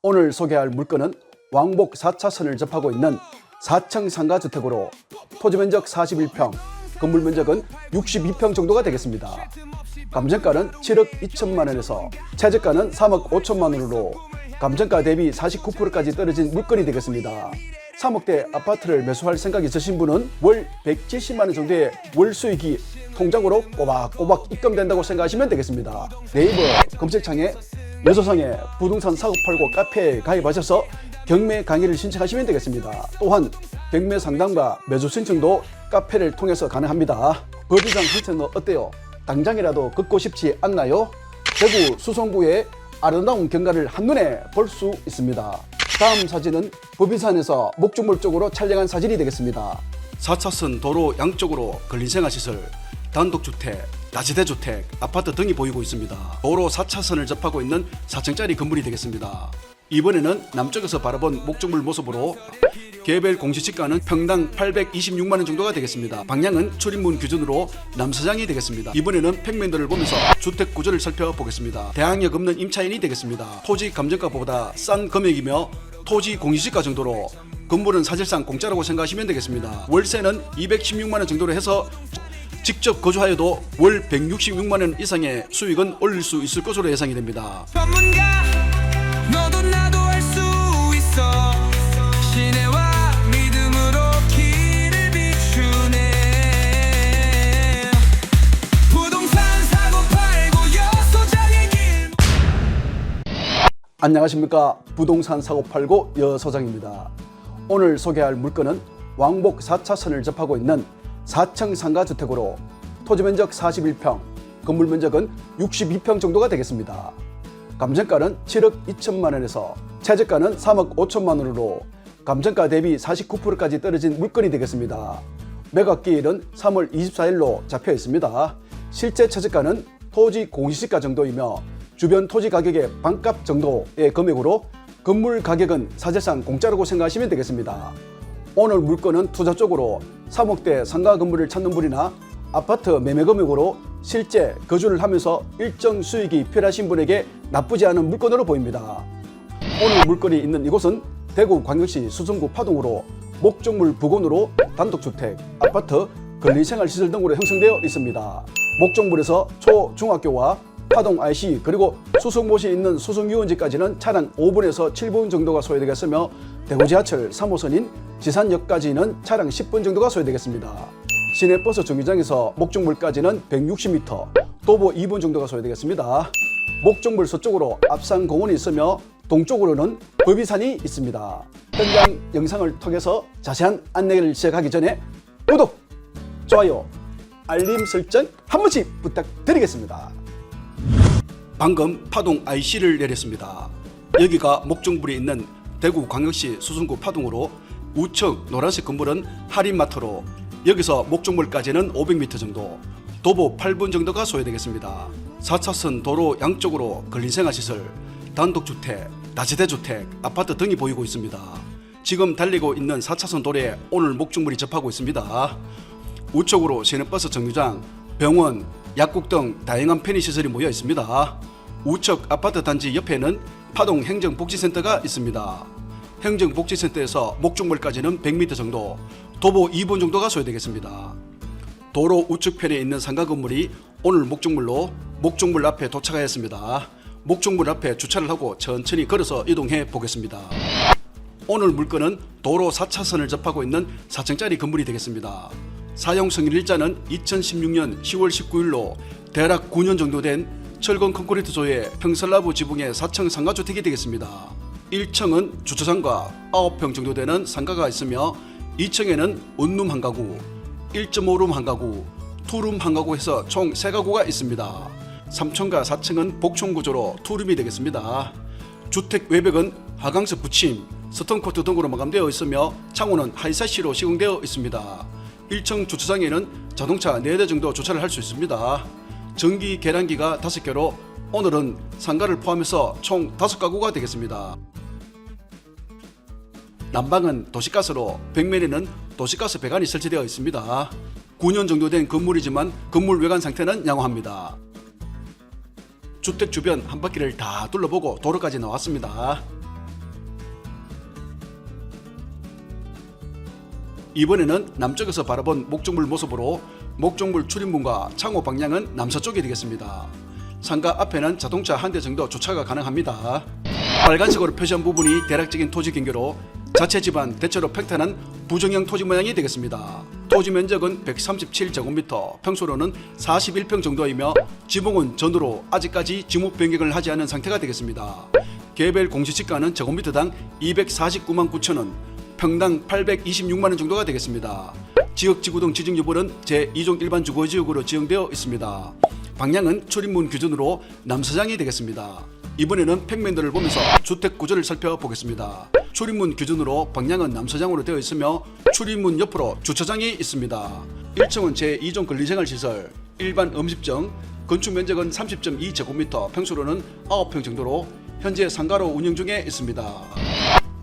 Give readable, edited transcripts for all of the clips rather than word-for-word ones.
오늘 소개할 물건은 왕복 4차선을 접하고 있는 4층 상가주택으로 토지면적 41평, 건물 면적은 62평 정도가 되겠습니다. 감정가는 7억 2천만 원에서 최저가는 3억 5천만 원으로 감정가 대비 49%까지 떨어진 물건이 되겠습니다. 3억대 아파트를 매수할 생각이 있으신 분은 월 170만 원 정도의 월 수익이 통장으로 꼬박꼬박 입금된다고 생각하시면 되겠습니다. 네이버 검색창에 여서성의 부동산 사고 팔고 카페에 가입하셔서 경매 강의를 신청하시면 되겠습니다. 또한 경매 상담과 매수 신청도 카페를 통해서 가능합니다. 법인상 형태는 어때요? 당장이라도 걷고 싶지 않나요? 대구 수성구의 아름다운 경관을 한눈에 볼 수 있습니다. 다음 사진은 법인산에서 목주물 쪽으로 촬영한 사진이 되겠습니다. 4차선 도로 양쪽으로 근린생활시설, 단독주택, 다세대주택, 아파트 등이 보이고 있습니다. 도로 4차선을 접하고 있는 4층짜리 건물이 되겠습니다. 이번에는 남쪽에서 바라본 목적물 모습으로 개별 공시지가는 평당 826만 원 정도가 되겠습니다. 방향은 출입문 기준으로 남서장이 되겠습니다. 이번에는 평면도를 보면서 주택 구조를 살펴보겠습니다. 대항력 없는 임차인이 되겠습니다. 토지 감정가보다 싼 금액이며 토지 공시지가 정도로 건물은 사실상 공짜라고 생각하시면 되겠습니다. 월세는 216만 원 정도로 해서 직접 거주하여도 월 166만 원 이상의 수익은 올릴 수 있을 것으로 예상이 됩니다. 전문가 너도 나도 할 수 있어. 신뢰와 믿음으로 길을 비추네. 부동산 사고 팔고 여소장의 길. 안녕하십니까, 부동산 사고 팔고 여소장입니다. 오늘 소개할 물건은 왕복 4차선을 접하고 있는 4층 상가주택으로 토지면적 41평, 건물 면적은 62평 정도가 되겠습니다. 감정가는 7억 2천만 원에서 최저가는 3억 5천만 원으로 감정가 대비 49%까지 떨어진 물건이 되겠습니다. 매각기일은 3월 24일로 잡혀 있습니다. 실제 최저가는 토지 공시지가 정도이며 주변 토지 가격의 반값 정도의 금액으로 건물 가격은 사실상 공짜라고 생각하시면 되겠습니다. 오늘 물건은 투자 쪽으로 3억대 상가 건물을 찾는 분이나 아파트 매매 금액으로 실제 거주를 하면서 일정 수익이 필요하신 분에게 나쁘지 않은 물건으로 보입니다. 오늘 물건이 있는 이곳은 대구광역시 수성구 파동으로 목적물 부근으로 단독주택, 아파트, 근린생활시설 등으로 형성되어 있습니다. 목적물에서 초, 중학교와 파동 IC 그리고 수성못이 있는 수성유원지까지는 차량 5분에서 7분 정도가 소요되겠으며 대구 지하철 3호선인 지산역까지는 차량 10분 정도가 소요되겠습니다. 시내버스 정류장에서 목적물까지는 160m, 도보 2분 정도가 소요되겠습니다. 목적물 서쪽으로 앞산공원이 있으며 동쪽으로는 법인산이 있습니다. 현장 영상을 통해서 자세한 안내를 시작하기 전에 구독, 좋아요, 알림 설정 한 번씩 부탁드리겠습니다. 방금 파동 IC를 내렸습니다. 여기가 목적물이 있는 대구광역시 수성구 파동으로 우측 노란색 건물은 할인마트로 여기서 목적물까지는 500m 정도, 도보 8분 정도가 소요되겠습니다. 4차선 도로 양쪽으로 근린생활시설, 단독주택, 다세대주택, 아파트 등이 보이고 있습니다. 지금 달리고 있는 4차선 도로에 오늘 목적물이 접하고 있습니다. 우측으로 시내버스 정류장, 병원, 약국 등 다양한 편의시설이 모여 있습니다. 우측 아파트 단지 옆에는 파동 행정복지센터가 있습니다. 행정복지센터에서 목적물까지는 100m 정도, 도보 2분 정도가 소요되겠습니다. 도로 우측편에 있는 상가 건물이 오늘 목적물로 목적물 앞에 도착하였습니다. 목적물 앞에 주차를 하고 천천히 걸어서 이동해 보겠습니다. 오늘 물건은 도로 4차선을 접하고 있는 4층짜리 건물이 되겠습니다. 사용승인일자는 2016년 10월 19일로 대략 9년 정도 된 철근 콘크리트 조의 평설라브 지붕의 4층 상가주택이 되겠습니다. 1층은 주차장과 9평 정도 되는 상가가 있으며 2층에는 원룸 한 가구, 1.5룸 한 가구, 2룸 한 가구 해서 총 3가구가 있습니다. 3층과 4층은 복층 구조로 2룸이 되겠습니다. 주택 외벽은 하강석 붙임, 스톤코트 등으로 마감되어 있으며 창호는 하이사시로 시공되어 있습니다. 1층 주차장에는 자동차 4대 정도 주차를 할 수 있습니다. 전기 계량기가 5개로 오늘은 상가를 포함해서 총 5가구가 되겠습니다. 난방은 도시가스로 벽면에는 도시가스 배관이 설치되어 있습니다. 9년 정도 된 건물이지만 건물 외관 상태는 양호합니다. 주택 주변 한 바퀴를 다 둘러보고 도로까지 나왔습니다. 이번에는 남쪽에서 바라본 목적물 모습으로 목적물 출입문과 창호 방향은 남서쪽이 되겠습니다. 상가 앞에는 자동차 한 대 정도 주차가 가능합니다. 빨간색으로 표시한 부분이 대략적인 토지 경계로 자체 집안 대체로 팽탄한 부정형 토지 모양이 되겠습니다. 토지 면적은 137제곱미터, 평수로는 41평 정도이며 지붕은 전으로 아직까지 지목 변경을 하지 않은 상태가 되겠습니다. 개별 공시지가는 제곱미터당 249만 9천원, 평당 826만원 정도가 되겠습니다. 지역지구 등 지정 여부는 제2종 일반 주거지역으로 지정되어 있습니다. 방향은 출입문 기준으로 남서장이 되겠습니다. 이번에는 평면도를 보면서 주택 구조를 살펴보겠습니다. 출입문 기준으로 방향은 남서장으로 되어 있으며 출입문 옆으로 주차장이 있습니다. 1층은 제2종 근린생활시설, 일반 음식점, 건축 면적은 30.2제곱미터, 평수로는 9평 정도로 현재 상가로 운영 중에 있습니다.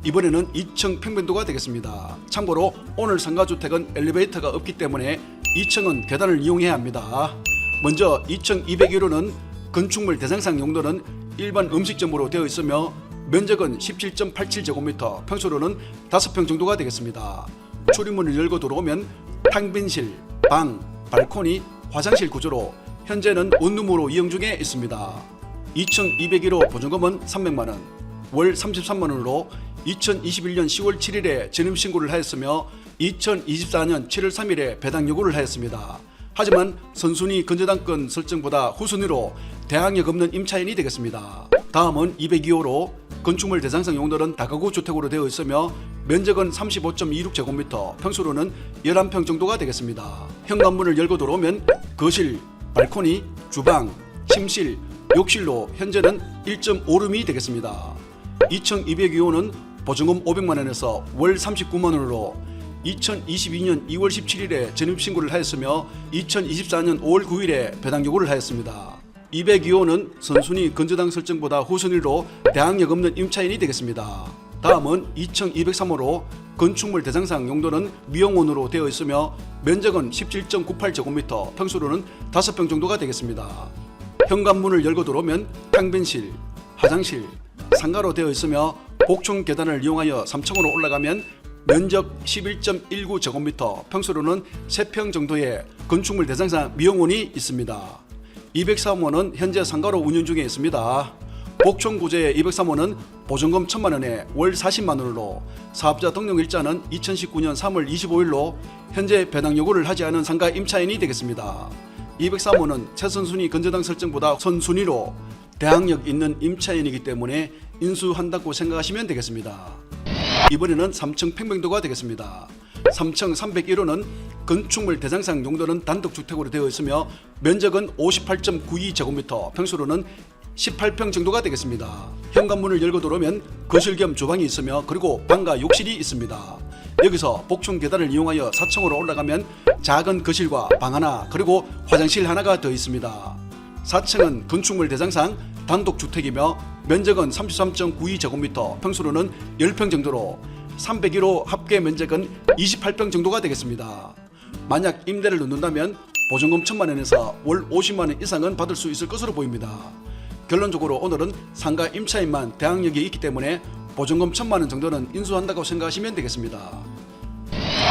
이번에는 2층 평면도가 되겠습니다. 참고로 오늘 상가주택은 엘리베이터가 없기 때문에 2층은 계단을 이용해야 합니다. 먼저 2층 201호는 건축물 대상상 용도는 일반 음식점으로 되어 있으며 면적은 17.87제곱미터, 평수로는 5평 정도가 되겠습니다. 출입문을 열고 들어오면 탕빈실, 방, 발코니, 화장실 구조로 현재는 원룸으로 이용 중에 있습니다. 2층 201호 보증금은 300만원, 월 33만원으로 2021년 10월 7일에 전입신고를 하였으며 2024년 7월 3일에 배당 요구를 하였습니다. 하지만 선순위 건저당권 설정보다 후순위로 대항력 없는 임차인이 되겠습니다. 다음은 202호로 건축물 대상상 용도는 다가구 주택으로 되어 있으며 면적은 35.26제곱미터, 평수로는 11평 정도가 되겠습니다. 현관문을 열고 들어오면 거실, 발코니, 주방, 침실, 욕실로 현재는 1.5룸이 되겠습니다. 2층 202호는 보증금 500만원에서 월 39만원으로 2022년 2월 17일에 전입신고를 하였으며 2024년 5월 9일에 배당 요구를 하였습니다. 202호는 선순위 건저당 설정보다 후순위로 대항력 없는 임차인이 되겠습니다. 다음은 2층 203호로 건축물 대상상 용도는 미용원으로 되어 있으며 면적은 17.98제곱미터, 평수로는 5평 정도가 되겠습니다. 현관문을 열고 들어오면 탕빈실, 화장실, 상가로 되어 있으며 복층 계단을 이용하여 3층으로 올라가면 면적 11.19제곱미터, 평수로는 3평 정도의 건축물 대상상 미용원이 있습니다. 203호는 현재 상가로 운영 중에 있습니다. 복층 구제의 203호는 보증금 1,000만원에 월 40만원으로 사업자 등록일자는 2019년 3월 25일로 현재 배당 요구를 하지 않은 상가 임차인이 되겠습니다. 203호는 최선순위 건저당 설정보다 선순위로 대항력 있는 임차인이기 때문에 인수한다고 생각하시면 되겠습니다. 이번에는 3층 평면도가 되겠습니다. 3층 301호는 건축물 대상상 용도는 단독주택으로 되어 있으며 면적은 58.92제곱미터, 평수로는 18평 정도가 되겠습니다. 현관문을 열고 들어오면 거실 겸 주방이 있으며 그리고 방과 욕실이 있습니다. 여기서 복층 계단을 이용하여 4층으로 올라가면 작은 거실과 방 하나 그리고 화장실 하나가 더 있습니다. 4층은 건축물 대상상 단독주택이며 면적은 33.92제곱미터, 평수로는 10평 정도로 301호 합계 면적은 28평 정도가 되겠습니다. 만약 임대를 넣는다면 보증금 1,000만원에서 월 50만원 이상은 받을 수 있을 것으로 보입니다. 결론적으로 오늘은 상가 임차인만 대항력이 있기 때문에 보증금 1,000만원 정도는 인수한다고 생각하시면 되겠습니다.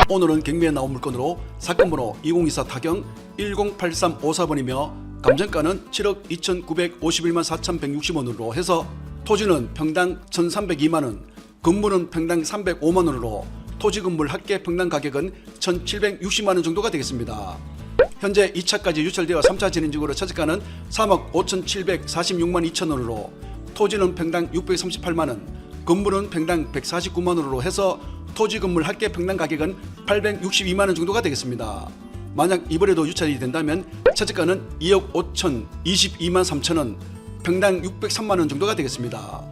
오늘은 경매에 나온 물건으로 사건번호 2024 타경 108354번이며 감정가는 7억 2,951만 4,160원으로 해서 토지는 평당 1,302만원, 건물은 평당 305만원으로 토지 건물 합계 평당 가격은 1,760만원 정도가 되겠습니다. 현재 2차까지 유찰되어 3차 진행중으로 최저가는 3억 5,746만 2천원으로 토지는 평당 638만원, 건물은 평당 149만원으로 해서 토지 건물 합계 평당 가격은 862만원 정도가 되겠습니다. 만약 이번에도 유찰이 된다면 최저가는 2억 5,022만 3천원, 평당 603만원 정도가 되겠습니다.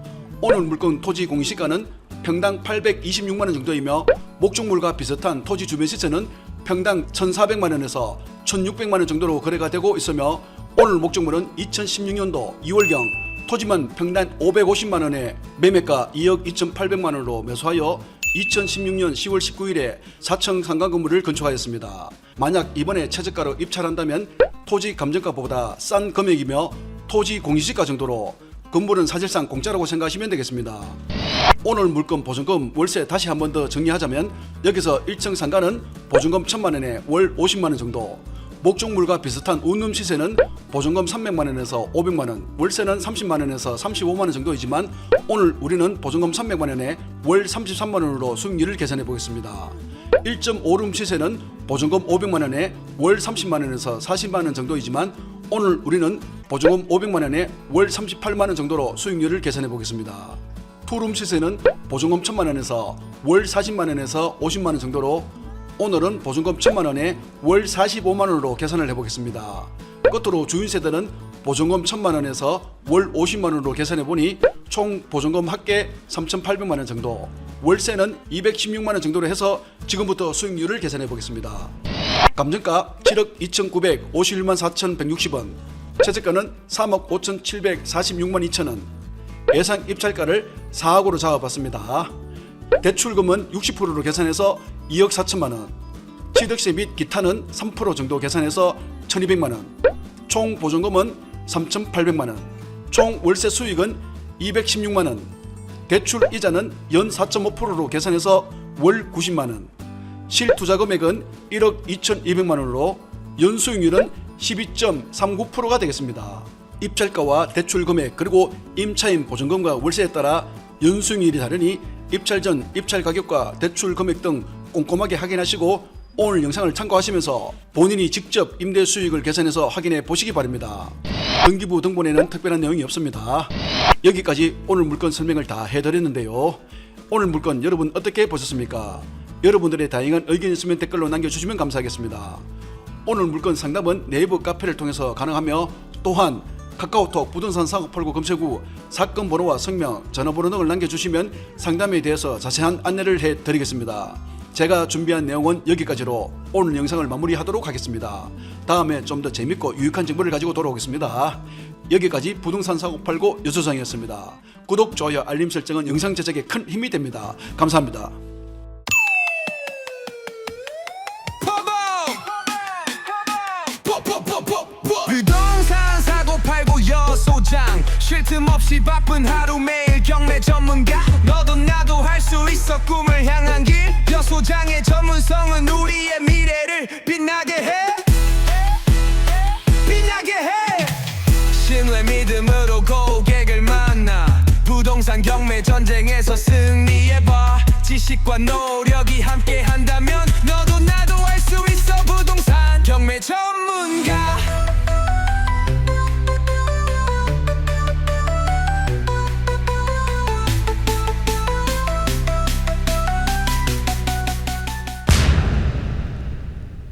오늘 물건 토지 공시가는 평당 826만원 정도이며 목적물과 비슷한 토지 주변 시세는 평당 1,400만원에서 1,600만원 정도로 거래가 되고 있으며 오늘 목적물은 2016년도 2월경 토지만 평당 550만원에 매매가 2억 2,800만원으로 매수하여 2016년 10월 19일에 4층 상가 건물을 건축하였습니다. 만약 이번에 최저가로 입찰한다면 토지 감정가보다 싼 금액이며 토지 공시지가 정도로 건물은 사실상 공짜라고 생각하시면 되겠습니다. 오늘 물건, 보증금, 월세 다시 한 번 더 정리하자면 여기서 1층 상가는 보증금 1,000만 원에 월 50만 원 정도, 목적물과 비슷한 운룸 시세는 보증금 300만 원에서 500만 원, 월세는 30만 원에서 35만 원 정도이지만 오늘 우리는 보증금 300만 원에 월 33만 원으로 수익률을 계산해 보겠습니다. 1.5룸 시세는 보증금 500만 원에 월 30만 원에서 40만 원 정도이지만 오늘 우리는 보증금 500만 원에 월 38만 원 정도로 수익률을 계산해 보겠습니다. 투룸 시세는 보증금 1,000만 원에서 월 40만 원에서 50만 원 정도로 오늘은 보증금 1,000만 원에 월 45만 원으로 계산을 해보겠습니다. 끝으로 주인 세대는 보증금 1,000만 원에서 월 50만 원으로 계산해 보니 총 보증금 합계 3,800만 원 정도, 월세는 216만 원 정도로 해서 지금부터 수익률을 계산해 보겠습니다. 감정가 7억 2,951만 4,160원, 최저가는 3억 5,746만 2천원, 예상 입찰가를 4억으로 잡아봤습니다. 대출금은 60%로 계산해서 2억 4천만 원, 취득세 및 기타는 3% 정도 계산해서 1,200만 원, 총 보증금은 3,800만 원, 총 월세 수익은 216만 원, 대출 이자는 연 4.5%로 계산해서 월 90만 원, 실투자 금액은 1억 2,200만 원으로 연수익률은 12.39%가 되겠습니다. 입찰가와 대출 금액 그리고 임차인 보증금과 월세에 따라 연수익률이 다르니 입찰 전 입찰 가격과 대출 금액 등 꼼꼼하게 확인하시고 오늘 영상을 참고하시면서 본인이 직접 임대 수익을 계산해서 확인해 보시기 바랍니다. 등기부 등본에는 특별한 내용이 없습니다. 여기까지 오늘 물건 설명을 다 해드렸는데요. 오늘 물건 여러분 어떻게 보셨습니까? 여러분들의 다양한 의견이 있으면 댓글로 남겨주시면 감사하겠습니다. 오늘 물건 상담은 네이버 카페를 통해서 가능하며 또한 카카오톡 부동산 사고 팔고 검색 후 사건 번호와 성명, 전화번호 등을 남겨주시면 상담에 대해서 자세한 안내를 해드리겠습니다. 제가 준비한 내용은 여기까지로 오늘 영상을 마무리하도록 하겠습니다. 다음에 좀 더 재밌고 유익한 정보를 가지고 돌아오겠습니다. 여기까지 부동산 사고 팔고 여소장이었습니다. 구독, 좋아요, 알림 설정은 영상 제작에 큰 힘이 됩니다. 감사합니다. 부동산 사고 팔고 여소장 쉴 틈 없이 바쁜 하루 매일 경매 전문가 너도 나도 할 수 있어 꿈을 향한 길 여소장의 전문성은 우리의 미래를 빛나게 해 신뢰 믿음으로 고객을 만나 부동산 경매 전쟁에서 승리해봐 지식과 노력이 함께한